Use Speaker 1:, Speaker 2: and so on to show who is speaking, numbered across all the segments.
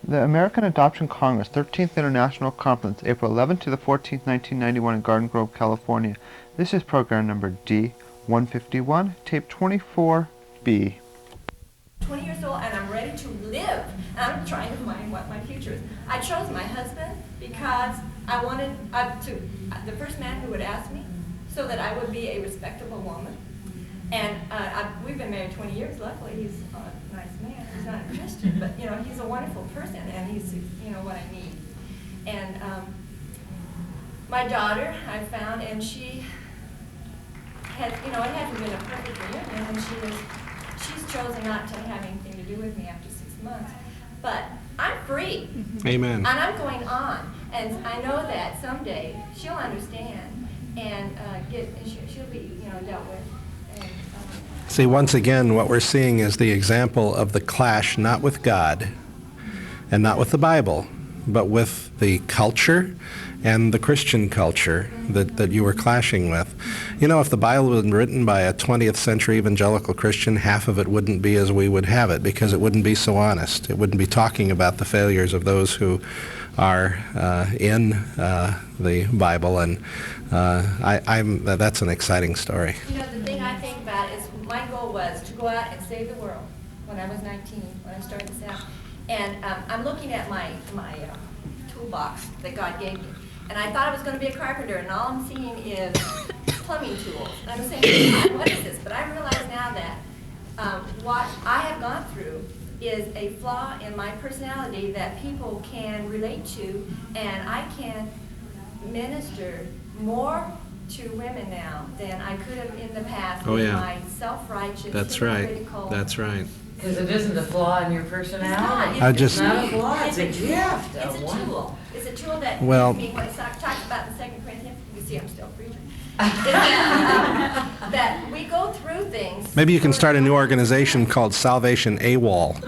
Speaker 1: The American Adoption Congress, 13th International Conference, April 11th to the 14th, 1991 in Garden Grove, California. This is program number D151, tape 24B.
Speaker 2: 20 years old and I'm ready to live. And I'm trying to find what my future is. I chose my husband because I wanted the first man who would ask me so that I would be a respectable woman. And we've been married 20 years. Luckily, he's a nice man. He's not a Christian, but he's a wonderful person, and he's what I need. And my daughter, I found, and she has, it hasn't been a perfect reunion, and she's chosen not to have anything to do with me after 6 months. But I'm free.
Speaker 3: Amen.
Speaker 2: And I'm going on, and I know that someday she'll understand, and she'll be dealt with.
Speaker 3: See, once again, what we're seeing is the example of the clash, not with God and not with the Bible, but with the culture and the Christian culture that you were clashing with. If the Bible had been written by a 20th century evangelical Christian, half of it wouldn't be as we would have it, because it wouldn't be so honest. It wouldn't be talking about the failures of those who are in the Bible, and that's an exciting story.
Speaker 2: The thing I think about is my goal was to go out and save the world when I was 19, when I started this out. And I'm looking at my toolbox that God gave me. And I thought I was going to be a carpenter, and all I'm seeing is plumbing tools. And I'm saying, God, what is this? But I realize now that what I have gone through is a flaw in my personality that people can relate to, and I can minister more to women now than I could have in the past with my self-righteous, critical.
Speaker 3: That's right.
Speaker 4: Because it isn't a flaw in your personality. It's not a flaw, it's a gift.
Speaker 2: It's a tool. It's a tool that me, what it talks about in 2 Corinthians, you see I'm still preaching, that we go through things.
Speaker 3: Maybe you can start a new organization called Salvation AWOL.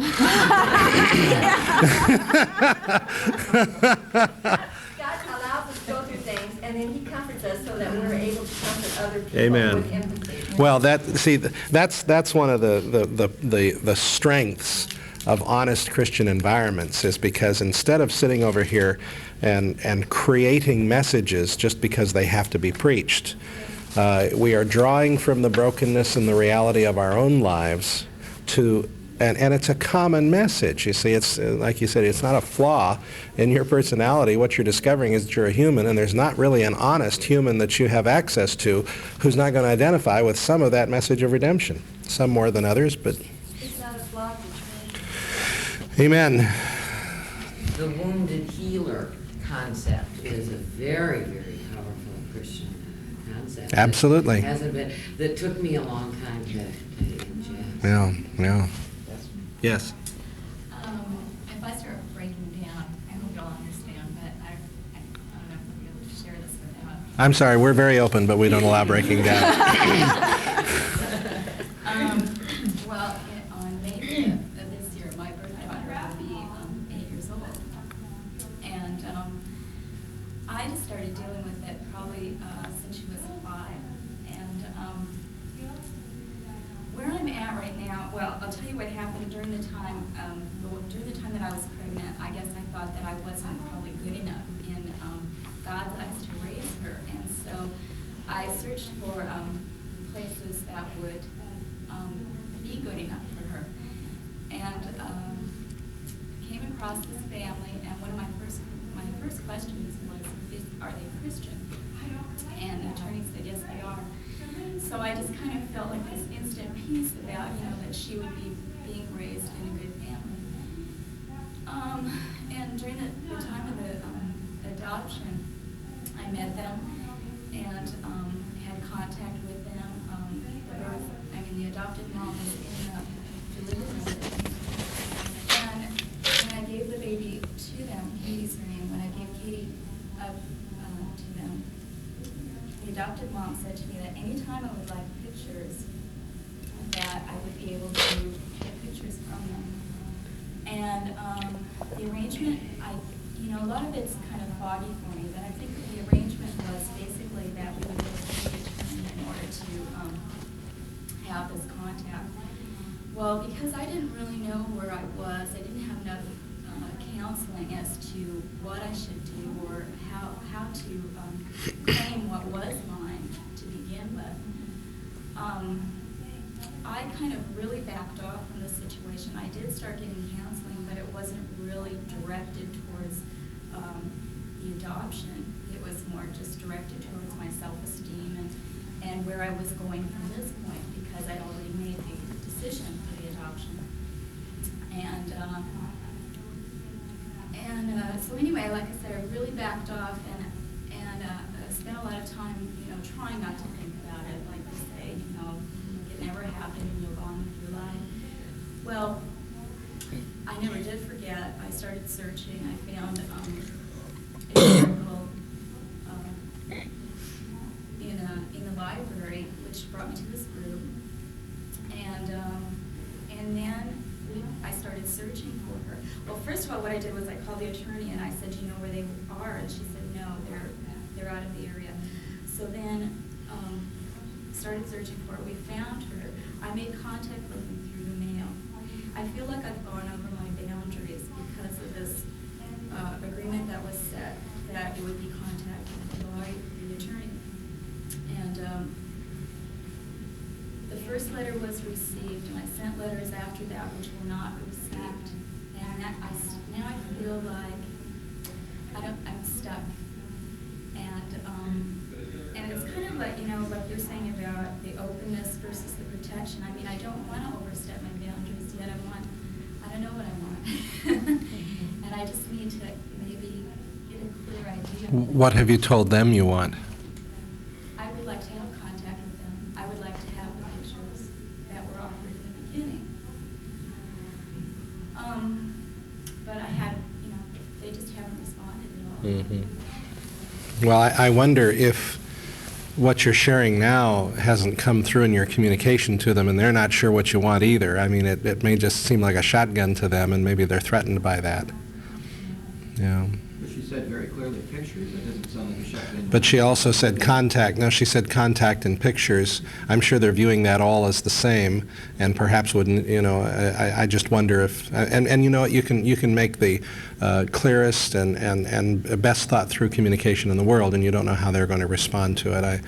Speaker 2: God allows us to go through things, and then he comforts us so that we're able to comfort other people with empathy.
Speaker 3: Well, that's one of the strengths of honest Christian environments, is because instead of sitting over here and creating messages just because they have to be preached, we are drawing from the brokenness and the reality of our own lives and it's a common message. You see, it's like you said, it's not a flaw in your personality. What you're discovering is that you're a human, and there's not really an honest human that you have access to who's not going to identify with some of that message of redemption. Some more than others, but...
Speaker 2: It's not a flaw.
Speaker 3: Amen.
Speaker 4: The wounded healer concept is a very, very powerful Christian concept.
Speaker 3: Absolutely.
Speaker 4: That took me a long time to ingest.
Speaker 3: Yeah. Yes.
Speaker 5: If I start breaking down, I hope you'll understand, but I don't know if I'll be able to share this without.
Speaker 3: I'm sorry, we're very open, but we don't allow breaking down.
Speaker 5: Well, on May 5th of this year, my birth daughter will be 8 years old. And I just started dealing with it probably since she was 5. And where I'm at right now, well, I'll tell you what happened during the time that I was pregnant. I guess I thought that I wasn't probably good enough in God's eyes to raise her, and so I searched for places that would be good enough for her, and came across this family. And one of my first questions was, are they Christian? And the attorney said, yes, they are. So I just kind of felt like this instant peace about, that she would be being raised in a good family. And during the time of the adoption, I met them and had contact with them. The adopted mom was in the delivery room. And when I gave the baby to them, Katie's her name, when I gave Katie up to them, the adopted mom said to me that anytime I would like pictures, that I would be able to get pictures from them. And the arrangement, a lot of it's kind of foggy for me, but I think the arrangement was basically that we would go to the attorney in order to have this contact. Well, because I didn't really know where I was, I didn't have enough counseling as to what I should do or how to claim what was mine to begin with. I kind of really backed off from the situation. I did start getting counseling, but it wasn't really directed towards the adoption. It was more just directed towards my self-esteem and where I was going from this point, because I'd already made the decision for the adoption. So anyway, like I said, I really backed off and spent a lot of time, trying not to think about it. Like they say, it never happened and you'll go on with your life. Well, I never did forget. I started searching. I found an article in the library, which brought me to this group, and then I started searching for her. Well, first of all, what I did was I called the attorney and I said, "Do you know where they are?" And she said, "No, they're out of the area." So then started searching for her. We found her. I made contact with them through the mail. I feel like I've gone over my boundaries because of this agreement that was set that it would be contacted by the attorney. And the first letter was received, and I sent letters after that which were not received. And now I feel like I'm stuck. And it's kind of like, like you're saying about the openness versus the protection. I mean, I don't want to overstep my boundaries yet. I don't know what I want. And I just need to maybe get a clear idea.
Speaker 3: What have you told them you want?
Speaker 5: I would like to have contact with them. I would like to have the pictures that were offered in the beginning. But I had, they just haven't responded at all.
Speaker 3: Mm-hmm. Well, I wonder if what you're sharing now hasn't come through in your communication to them, and they're not sure what you want either. I mean, it may just seem like a shotgun to them, and maybe they're threatened by that. Yeah.
Speaker 6: But she said very clearly pictures. That doesn't sound like a shotgun.
Speaker 3: But she also said contact. No, she said contact and pictures. I'm sure they're viewing that all as the same, and perhaps wouldn't. I just wonder if. And you know what? You can make the clearest and best thought through communication in the world, and you don't know how they're going to respond to it.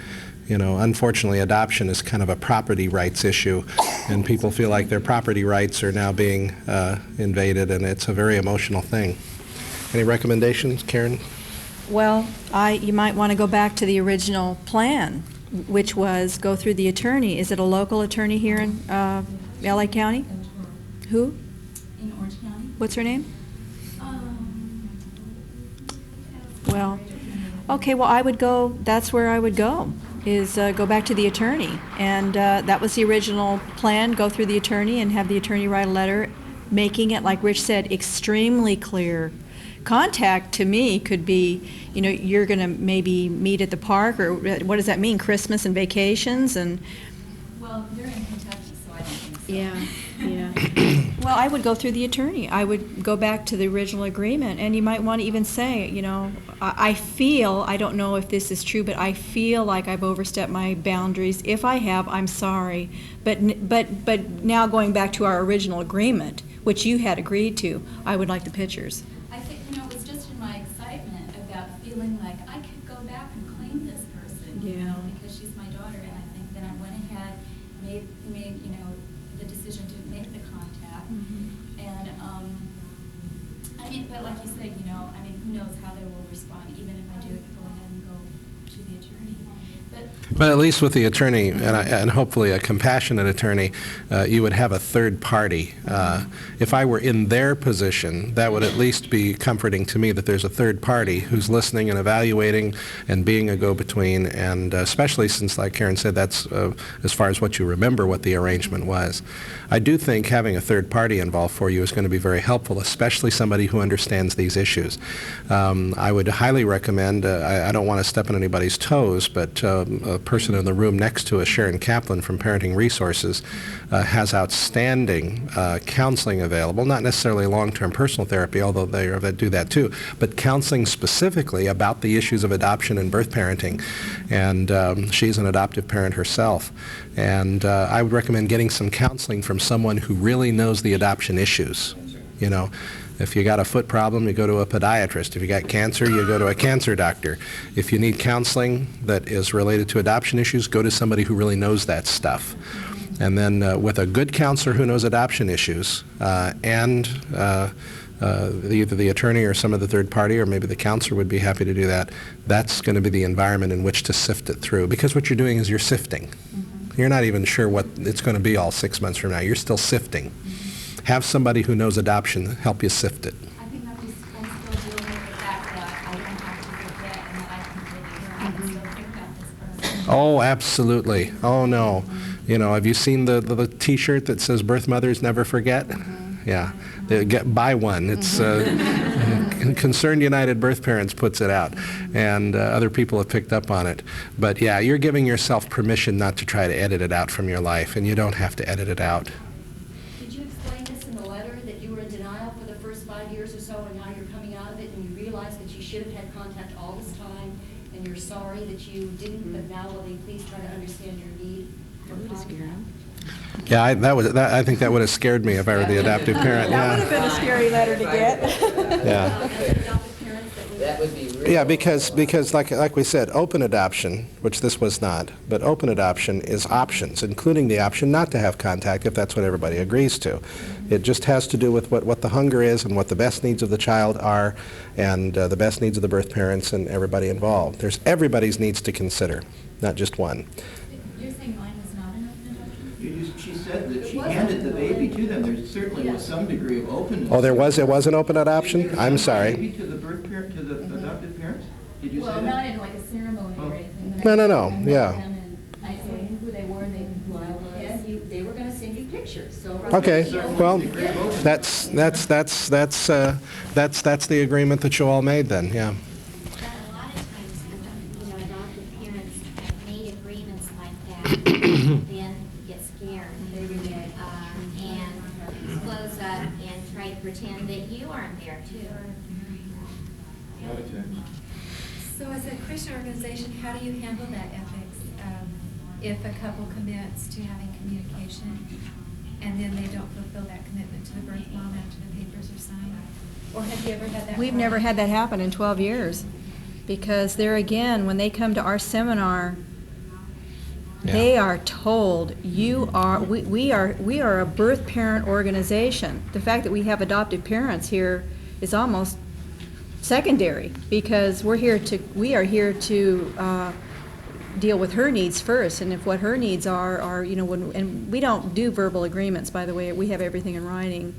Speaker 3: Unfortunately, adoption is kind of a property rights issue, and people feel like their property rights are now being invaded, and it's a very emotional thing. Any recommendations, Karen?
Speaker 7: Well, you might want to go back to the original plan, which was go through the attorney. Is it a local attorney here in LA County? Who?
Speaker 5: In Orange County?
Speaker 7: What's her name? Well, okay, well, that's where I would go, is go back to the attorney. And that was the original plan, go through the attorney and have the attorney write a letter, making it, like Rich said, extremely clear. Contact, to me, could be, you're going to maybe meet at the park, or what does that mean, Christmas and vacations? And
Speaker 5: Well, they're in Kentucky, so I don't think so.
Speaker 7: yeah. Well, I would go through the attorney. I would go back to the original agreement, and you might want to even say, I feel, I don't know if this is true, but I feel like I've overstepped my boundaries. If I have, I'm sorry. But now going back to our original agreement, which you had agreed to, I would like the pictures.
Speaker 5: I think, it was just in my excitement about feeling like I could go back and claim this person,
Speaker 7: Yeah.
Speaker 5: because she's my daughter, and I think that I went ahead, made the decision to make the contact.
Speaker 7: Mm-hmm.
Speaker 5: And, but like you said, who knows how they will respond, even if I do go ahead and go to the attorney.
Speaker 3: But at least with the attorney, and hopefully a compassionate attorney, you would have a third party. If I were in their position, that would at least be comforting to me that there's a third party who's listening and evaluating and being a go-between, and especially since, like Karen said, that's as far as what you remember what the arrangement was. I do think having a third party involved for you is going to be very helpful, especially somebody who understands these issues. I would highly recommend, I don't want to step on anybody's toes, but a person in the room next to us, Sharon Kaplan from Parenting Resources, has outstanding counseling available, not necessarily long-term personal therapy, although they do that too, but counseling specifically about the issues of adoption and birth parenting. And she's an adoptive parent herself. And I would recommend getting some counseling from someone who really knows the adoption issues. You know, if you got a foot problem, you go to a podiatrist. If you got cancer, you go to a cancer doctor. If you need counseling that is related to adoption issues, go to somebody who really knows that stuff. And then with a good counselor who knows adoption issues and either the attorney or some of the third party or maybe the counselor would be happy to do that, that's going to be the environment in which to sift it through. Because what you're doing is you're sifting. You're not even sure what it's going to be all 6 months from now. You're still sifting. Have somebody who knows adoption help you sift it.
Speaker 5: I think I'm still dealing with the fact that I don't have to forget and that I can live here. I can still think about this person.
Speaker 3: Oh, absolutely. Oh, no. You know, have you seen the T-shirt that says "Birth Mothers Never Forget"? Yeah. Buy one. It's Concerned United Birth Parents puts it out, and other people have picked up on it. But yeah, you're giving yourself permission not to try to edit it out from your life, and you don't have to edit it out.
Speaker 8: Did you explain this in the letter, that you were in denial for the first 5 years or so, and now you're coming out of it, and you realize that you should have had contact all this time, and you're sorry that you didn't, but now will they please try to understand your need for contact?
Speaker 3: Yeah, I think that would have scared me if I were the adoptive parent.
Speaker 7: That would have been a scary letter to get.
Speaker 3: Yeah.
Speaker 4: That would be really.
Speaker 3: Yeah, because like we said, open adoption, which this was not, but open adoption is options, including the option not to have contact if that's what everybody agrees to. It just has to do with what the hunger is and what the best needs of the child are and the best needs of the birth parents and everybody involved. There's everybody's needs to consider, not just one.
Speaker 5: You're saying mine was not an open adoption?
Speaker 6: She said that she handed the baby to them. There certainly was some degree of openness.
Speaker 3: Oh, it was an open adoption? I'm sorry.
Speaker 6: Maybe to the birth parent, to the adopted parents? Did you say
Speaker 5: Well,
Speaker 6: that?
Speaker 5: not in like a ceremony or anything. but
Speaker 3: No,
Speaker 5: I-
Speaker 3: no,
Speaker 5: I met
Speaker 3: yeah.
Speaker 5: them and I knew who they were, they knew who I was.
Speaker 8: Yes, they were gonna send you pictures, so.
Speaker 3: Okay, well, that's the agreement that you all made then, yeah.
Speaker 9: But a lot of times, adoptive parents have made agreements like that, then get scared. And close up and try to pretend that you aren't there too.
Speaker 10: So as a Christian organization, how do you handle that ethics? If a couple commits to having communication and then they don't fulfill that commitment to the birth mom after the papers are signed? Or have you ever had that?
Speaker 7: We've never had that happen in 12 years. Because there again, when they come to our seminar, they are told, we are a birth parent organization. The fact that we have adoptive parents here is almost secondary, because we are here to deal with her needs first, and if what her needs are and we don't do verbal agreements, by the way, we have everything in writing.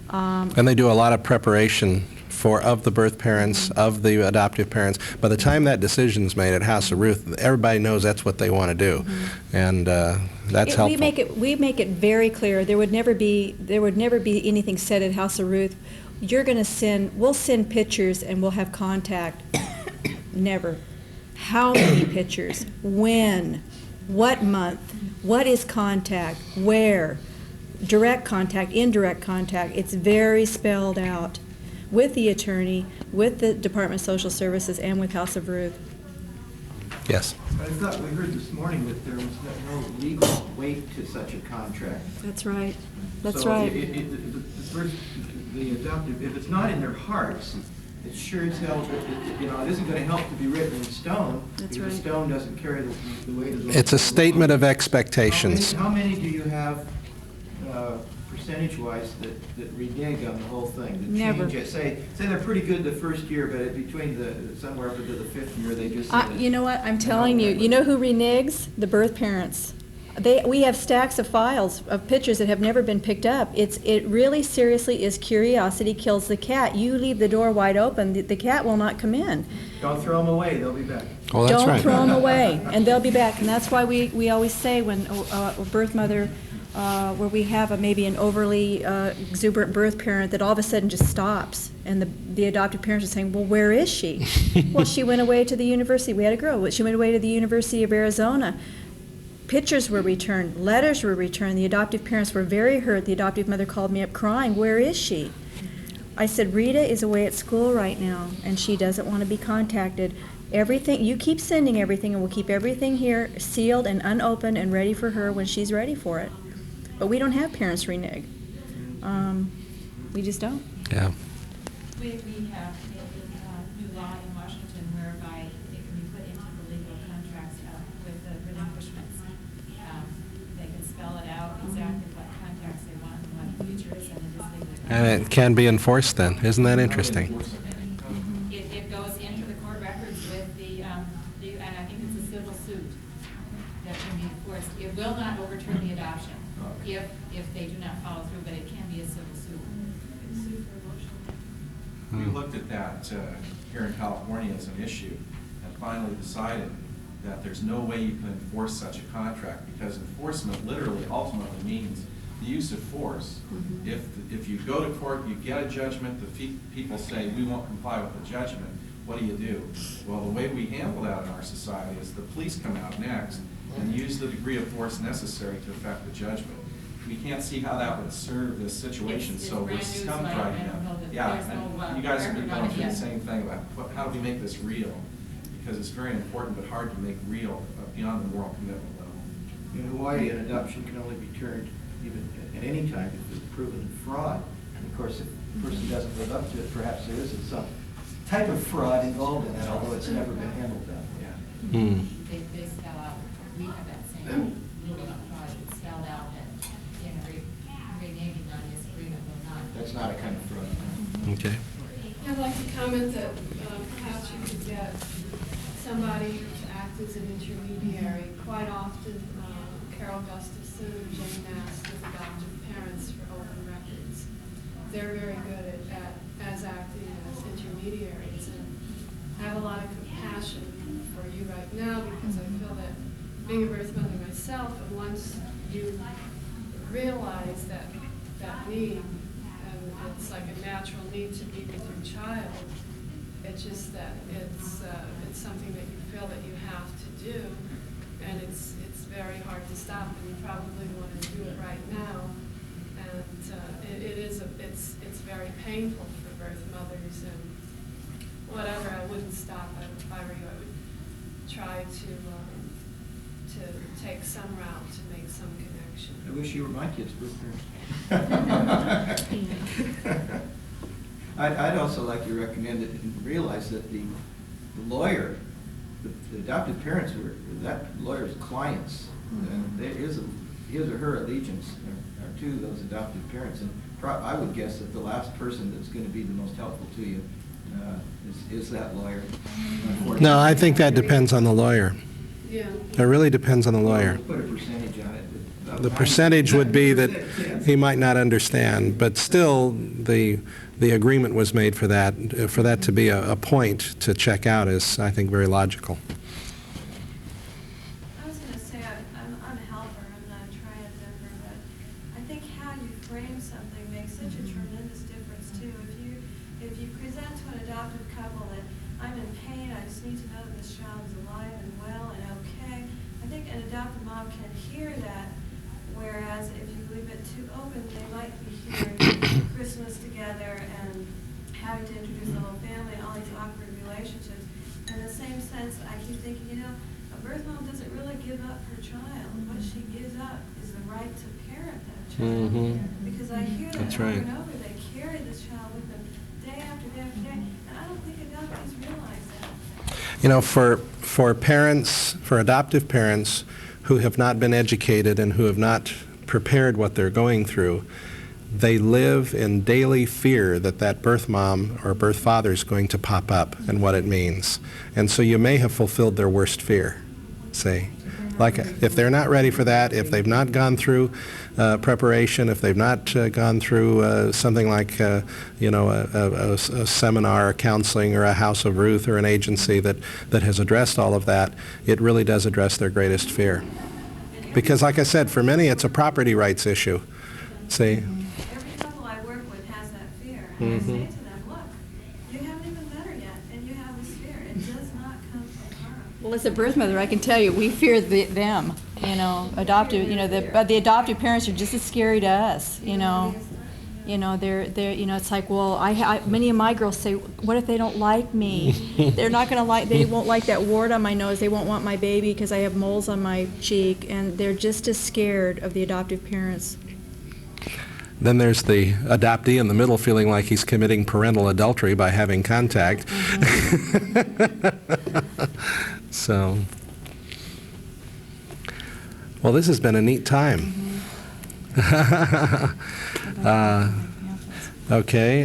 Speaker 3: And they do a lot of preparation of the birth parents, of the adoptive parents. By the time that decision's made at House of Ruth, everybody knows that's what they want to do, and that's helpful.
Speaker 7: We make it very clear. There would never be anything said at House of Ruth. We'll send pictures and we'll have contact. Never. How many pictures? When? What month? What is contact? Where? Direct contact, indirect contact. It's very spelled out with the attorney, with the Department of Social Services, and with House of Ruth.
Speaker 3: Yes.
Speaker 6: I thought we heard this morning that there was no legal weight to such a contract.
Speaker 7: That's right. That's
Speaker 6: So
Speaker 7: right.
Speaker 6: the adoptive, if it's not in their hearts, it sure as hell, it isn't going to help to be written in stone.
Speaker 7: That's
Speaker 6: because
Speaker 7: right.
Speaker 6: stone doesn't carry the weight of the...
Speaker 3: It's a statement of expectations.
Speaker 6: How many do you have, percentage-wise, that renege on the whole thing? That
Speaker 7: Never.
Speaker 6: change it? Say they're pretty good the first year, but between somewhere up into the fifth year, they just...
Speaker 7: You know what? I'm telling you. You know who reneges? The birth parents. We have stacks of files of pictures that have never been picked up. It really seriously is curiosity kills the cat. You leave the door wide open, the cat will not come in.
Speaker 6: Don't throw them away, they'll be back.
Speaker 3: Oh, that's
Speaker 7: Don't
Speaker 3: right.
Speaker 7: throw them away, and they'll be back. And that's why we always say when a birth mother, where we have maybe an overly exuberant birth parent that all of a sudden just stops, and the adoptive parents are saying, well, where is she? Well, she went away to the university. We had a girl. She went away to the University of Arizona. Pictures were returned, letters were returned. The adoptive parents were very hurt. The adoptive mother called me up crying, where is she? I said, Rita is away at school right now, and she doesn't want to be contacted. Everything, you keep sending everything, and we'll keep everything here sealed and unopened and ready for her when she's ready for it. But we don't have parents renege. We just don't.
Speaker 3: Yeah.
Speaker 11: We have a new law in Washington whereby it can be put into the legal contracts with the relinquishments. They can spell it out exactly what contracts they want and what futures, and it is legally.
Speaker 3: And it can be enforced then. Isn't that interesting?
Speaker 11: It goes into the court records with and I think it's a civil suit that can be enforced. It will not overturn the adoption if they do not follow through, but it can be a civil suit.
Speaker 12: We looked at that here in California as an issue and finally decided that there's no way you can enforce such a contract because enforcement literally ultimately means the use of force. If you go to court, you get a judgment, the people say, we won't comply with the judgment, what do? Well, the way we handle that in our society is the police come out next and use the degree of force necessary to affect the judgment. We can't see how that would serve this situation,
Speaker 11: It's
Speaker 12: so we're
Speaker 11: brand new,
Speaker 12: scum
Speaker 11: so I
Speaker 12: right
Speaker 11: don't
Speaker 12: now.
Speaker 11: know that
Speaker 12: Yeah,
Speaker 11: there's no,
Speaker 12: and you guys have been
Speaker 11: record on
Speaker 12: going
Speaker 11: it
Speaker 12: through the
Speaker 11: yet.
Speaker 12: same thing about how do we make this real? Because it's very important but hard to make real beyond the moral commitment level.
Speaker 6: In Hawaii, an adoption can only be turned even at any time if it's proven fraud. And of course, if the person doesn't live up to it, perhaps there isn't some type of fraud involved in that, although it's never been handled that way.
Speaker 11: They spell out, we have that same rule of fraud, it's spelled out that reneging on this agreement will not.
Speaker 6: That's not a kind of fraud.
Speaker 3: Okay.
Speaker 13: I'd like to comment that perhaps you could get somebody to act as an intermediary. Quite often, Carol Gustafson and Jane Mast as adoptive parents for open records. They're very good as acting as intermediaries, and I have a lot of compassion for you right now because I feel that being a birth mother myself, and once you realize that need, and it's like a natural need to be with your child, it's just that it's something that you feel that you have to do, and it's very hard to stop, and you probably want to do it right now, and it's very painful for birth mothers, and whatever, I wouldn't stop. If I were you, I would try to take some route to make some connection.
Speaker 6: I wish you were my kid's birth parents. I'd also like to recommend it and realize that the lawyer, the adoptive parents were that lawyer's clients, and there is his or her allegiance are to those adoptive parents. And I would guess that the last person that's going to be the most helpful to you is that lawyer.
Speaker 3: No, I think that depends on the lawyer.
Speaker 13: Yeah.
Speaker 3: It really depends on the lawyer.
Speaker 6: Put a percentage on it.
Speaker 3: The percentage would be that he might not understand, but still the agreement was made for that to be a point to check out is, I think, very logical.
Speaker 2: I was going to say, I'm a helper, I'm not a triad-member, but I think how you frame something makes such a tremendous difference, too. If you present to an adoptive couple that I'm in pain, I just need to know that this child is alive and well and okay, I think an adoptive mom can hear that, whereas if you leave it too open, they might be hearing Christmas together and having to introduce the whole family and all these awkward relationships. In the same sense, I keep thinking, a birth mom doesn't really give up her child. What she gives up is the right to parent that child. Because I hear that
Speaker 3: That's
Speaker 2: over
Speaker 3: right.
Speaker 2: and over. They carry this child with them day after day after day, and I don't think adoptees realize that.
Speaker 3: For parents, for adoptive parents who have not been educated and who have not prepared what they're going through, they live in daily fear that birth mom or birth father is going to pop up and what it means. And so you may have fulfilled their worst fear, say. Like, if they're not ready for that, if they've not gone through preparation, if they've not gone through something like, a seminar, or counseling, or a House of Ruth, or an agency that has addressed all of that, it really does address their greatest fear. Because, like I said, for many, it's a property rights issue. See?
Speaker 2: Every couple I work with has that fear. And I say to them, look, you haven't even met her yet, and you have this fear. It does not come from her.
Speaker 7: Well, as a birth mother, I can tell you, we fear them. Adoptive. But the adoptive parents are just as scary to us. They're. It's like, well, many of my girls say, what if they don't like me? They're not going to like. They won't like that wart on my nose. They won't want my baby because I have moles on my cheek, and they're just as scared of the adoptive parents.
Speaker 3: Then there's the adoptee in the middle feeling like he's committing parental adultery by having contact. So, well, this has been a neat time. Okay.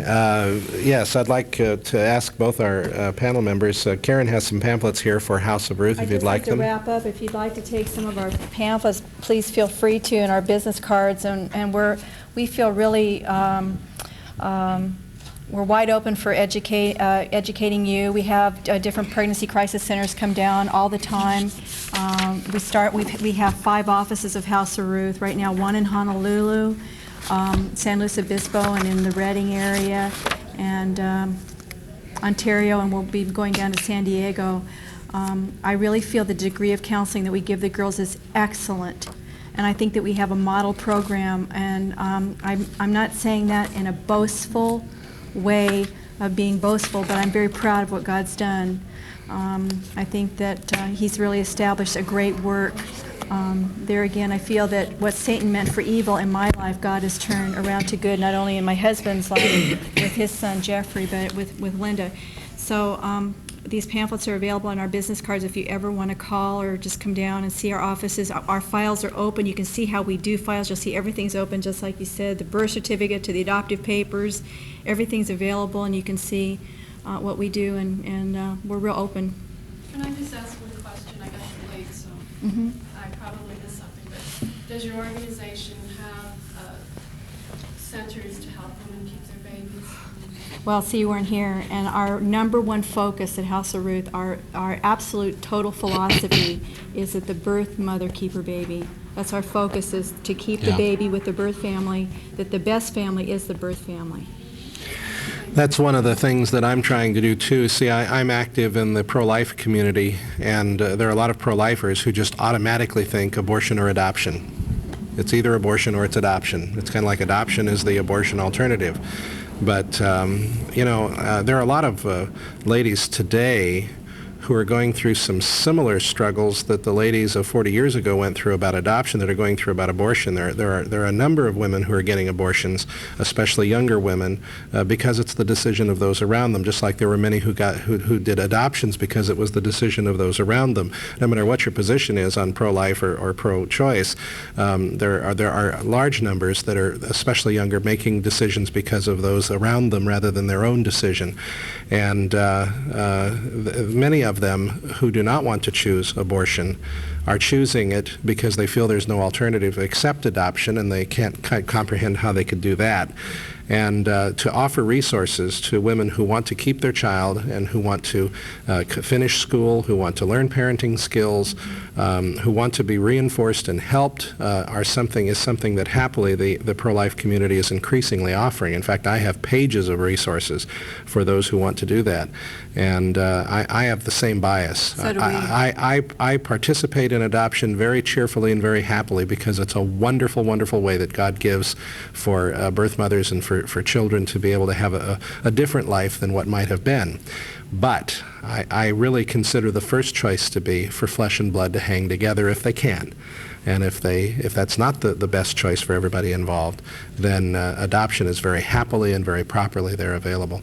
Speaker 3: Yes, I'd like to ask both our panel members. Karen has some pamphlets here for House of Ruth, if you'd like them.
Speaker 7: I'd just like to wrap up. If you'd like to take some of our pamphlets, please feel free to, and our business cards. And we feel really we're wide open for educating you. We have different pregnancy crisis centers come down all the time. We have 5 offices of House of Ruth right now. 1 in Honolulu, San Luis Obispo, and in the Redding area, and Ontario, and we'll be going down to San Diego. I really feel the degree of counseling that we give the girls is excellent, and I think that we have a model program, and I'm not saying that in a boastful way of being boastful, but I'm very proud of what God's done. I think that He's really established a great work. There again, I feel that what Satan meant for evil in my life, God has turned around to good, not only in my husband's life with his son Jeffrey, but with Linda. So these pamphlets are available on our business cards if you ever want to call or just come down and see our offices. Our files are open. You can see how we do files. You'll see everything's open, just like you said, the birth certificate to the adoptive papers. Everything's available, and you can see what we do, and we're real open.
Speaker 13: Can I just ask one question? I got you late, so I probably missed something. But does your organization have centers to help women keep their babies?
Speaker 7: Well, see, you weren't here, and our number one focus at House of Ruth, our absolute total philosophy is that the birth mother keep her baby. That's our focus, is to keep the baby with the birth family, that the best family is the birth family.
Speaker 3: That's one of the things that I'm trying to do too. See, I'm active in the pro-life community, and there are a lot of pro-lifers who just automatically think abortion or adoption. It's either abortion or it's adoption. It's kind of like adoption is the abortion alternative. But, you know, there are a lot of ladies today who are going through some similar struggles that the ladies of 40 years ago went through about adoption that are going through about abortion. There are a number of women who are getting abortions, especially younger women, because it's the decision of those around them, just like there were many who did adoptions because it was the decision of those around them. No matter what your position is on pro-life or pro-choice, there are large numbers that are, especially younger, making decisions because of those around them rather than their own decision. And many of them who do not want to choose abortion are choosing it because they feel there's no alternative except adoption, and they can't comprehend how they could do that. And to offer resources to women who want to keep their child and who want to finish school, who want to learn parenting skills, who want to be reinforced and helped is something that happily the pro-life community is increasingly offering. In fact, I have pages of resources for those who want to do that. And I have the same bias.
Speaker 7: So do we.
Speaker 3: I participate in adoption very cheerfully and very happily because it's a wonderful, wonderful way that God gives for birth mothers and for children to be able to have a different life than what might have been. But I really consider the first choice to be for flesh and blood to hang together if they can. And if that's not the best choice for everybody involved, then adoption is very happily and very properly there available.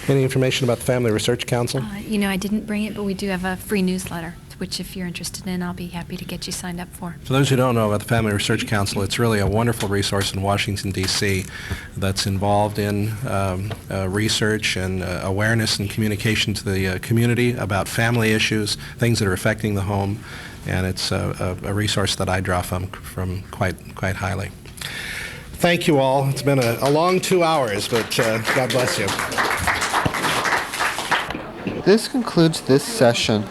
Speaker 3: Any information about the Family Research Council?
Speaker 14: You know, I didn't bring it, but we do have a free newsletter, which if you're interested in, I'll be happy to get you signed up for.
Speaker 3: For those who don't know about the Family Research Council, it's really a wonderful resource in Washington, D.C. that's involved in research and awareness and communication to the community about family issues, things that are affecting the home, and it's a resource that I draw from quite highly. Thank you all. It's been a long 2 hours, but God bless you.
Speaker 1: This concludes this session.